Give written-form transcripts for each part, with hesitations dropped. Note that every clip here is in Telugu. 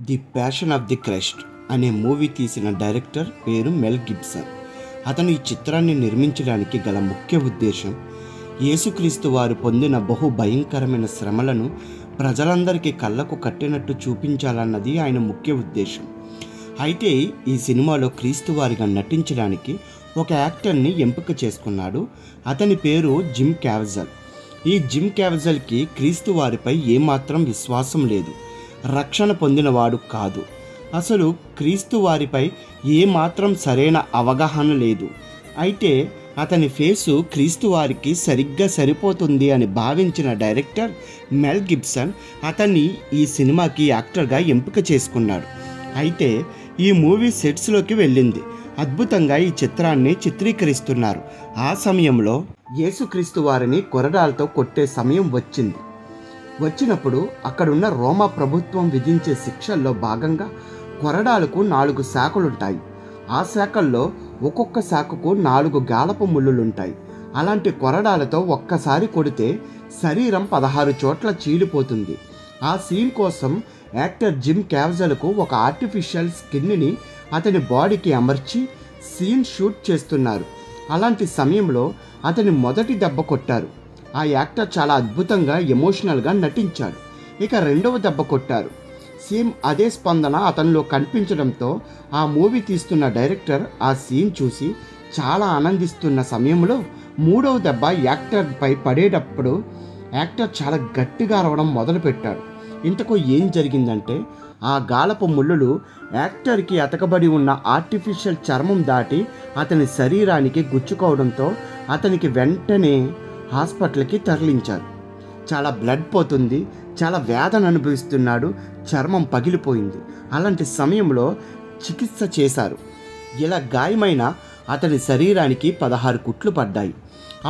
The passion of the Christ అనే మూవీ తీసిన డైరెక్టర్ పేరు మెల్ గిబ్సన్. అతను ఈ చిత్రాన్ని నిర్మించడానికి గల ముఖ్య ఉద్దేశం యేసుక్రీస్తు వారు పొందిన బహు భయంకరమైన శ్రమలను ప్రజలందరికీ కళ్ళకు కట్టినట్టు చూపించాలన్నది ఆయన ముఖ్య ఉద్దేశం. అయితే ఈ సినిమాలో క్రీస్తు వారిగా నటించడానికి ఒక యాక్టర్ని ఎంపిక చేసుకున్నాడు. అతని పేరు జిమ్ క్యావెజల్. ఈ జిమ్ క్యావెజల్కి క్రీస్తు వారిపై ఏమాత్రం విశ్వాసం లేదు, రక్షణ పొందినవాడు కాదు, అసలు క్రీస్తు వారిపై ఏమాత్రం సరైన అవగాహన లేదు. అయితే అతని ఫేసు క్రీస్తు వారికి సరిగ్గా సరిపోతుంది అని భావించిన డైరెక్టర్ మెల్ గిబ్సన్ అతన్ని ఈ సినిమాకి యాక్టర్గా ఎంపిక చేసుకున్నాడు. అయితే ఈ మూవీ సెట్స్లోకి వెళ్ళింది. అద్భుతంగా ఈ చిత్రాన్ని చిత్రీకరిస్తున్నారు. ఆ సమయంలో యేసుక్రీస్తు వారిని కొరడాలతో కొట్టే సమయం వచ్చినప్పుడు అక్కడున్న రోమా ప్రభుత్వం విధించే శిక్షల్లో భాగంగా కొరడాలకు 4 శాఖలుంటాయి. ఆ శాఖల్లో ఒక్కొక్క శాఖకు 4 గాలపు ముళ్ళులుంటాయి. అలాంటి కొరడాలతో ఒక్కసారి కొడితే శరీరం 16 చోట్ల చీలిపోతుంది. ఆ సీన్ కోసం యాక్టర్ జిమ్ క్యావెజల్కు ఒక ఆర్టిఫిషియల్ స్కిన్ని అతని బాడీకి అమర్చి సీన్ షూట్ చేస్తున్నారు. అలాంటి సమయంలో అతని మొదటి దెబ్బ కొట్టారు. ఆ యాక్టర్ చాలా అద్భుతంగా ఎమోషనల్గా నటించాడు. ఇక రెండవ దెబ్బ కొట్టారు. సేమ్ అదే స్పందన అతనిలో కనిపించడంతో ఆ మూవీ తీస్తున్న డైరెక్టర్ ఆ సీన్ చూసి చాలా ఆనందిస్తున్న సమయంలో మూడవ దెబ్బ యాక్టర్పై పడేటప్పుడు యాక్టర్ చాలా గట్టిగా అరవడం మొదలుపెట్టాడు. ఇంతకు ఏం జరిగిందంటే ఆ గాలపు ముళ్ళులు యాక్టర్కి అతకబడి ఉన్న ఆర్టిఫిషియల్ చర్మం దాటి అతని శరీరానికి గుచ్చుకోవడంతో అతనికి వెంటనే హాస్పిటల్కి తరలించారు. చాలా బ్లడ్ పోతుంది, చాలా వేదన అనుభవిస్తున్నాడు, చర్మం పగిలిపోయింది. అలాంటి సమయంలో చికిత్స చేశారు. ఇలా గాయమైన అతని శరీరానికి 16 కుట్లు పడ్డాయి.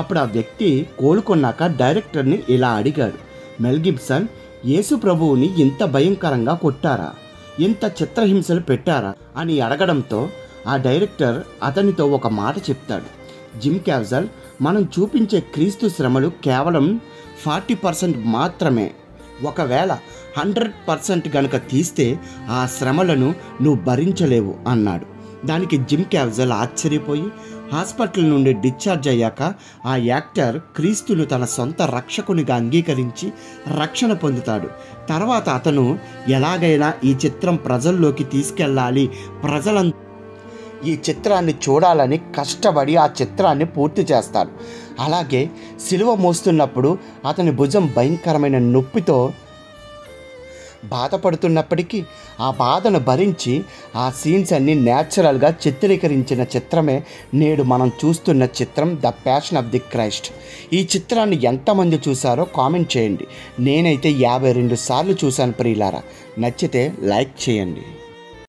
అప్పుడు ఆ వ్యక్తి కోలుకున్నాక డైరెక్టర్ని ఇలా అడిగాడు, మెల్ గిబ్సన్, యేసు ప్రభువుని ఇంత భయంకరంగా కొట్టారా, ఇంత చిత్రహింసలు పెట్టారా అని అడగడంతో ఆ డైరెక్టర్ అతనితో ఒక మాట చెప్తాడు, జిమ్ క్యావెజల్, మనం చూపించే క్రీస్తు శ్రమలు కేవలం 40% మాత్రమే. ఒకవేళ 100% గనుక తీస్తే ఆ శ్రమలను నువ్వు భరించలేవు అన్నాడు. దానికి జిమ్ క్యావెజల్ ఆశ్చర్యపోయి హాస్పిటల్ నుండి డిశ్చార్జ్ అయ్యాక ఆ యాక్టర్ క్రీస్తును తన సొంత రక్షకునిగా అంగీకరించి రక్షణ పొందుతాడు. తర్వాత అతను ఎలాగైనా ఈ చిత్రం ప్రజల్లోకి తీసుకెళ్ళాలి, ప్రజలంతా ఈ చిత్రాన్ని చూడాలని కష్టపడి ఆ చిత్రాన్ని పూర్తి చేస్తాడు. అలాగే సిలువ మోస్తున్నప్పుడు అతని భుజం భయంకరమైన నొప్పితో బాధపడుతున్నప్పటికీ ఆ బాధను భరించి ఆ సీన్స్ అన్ని న్యాచురల్గా చిత్రీకరించిన చిత్రమే నేడు మనం చూస్తున్న చిత్రం the passion of the Christ. ఈ చిత్రాన్ని ఎంతమంది చూసారో కామెంట్ చేయండి. నేనైతే 52 సార్లు చూశాను ప్రియులారా. నచ్చితే లైక్ చేయండి.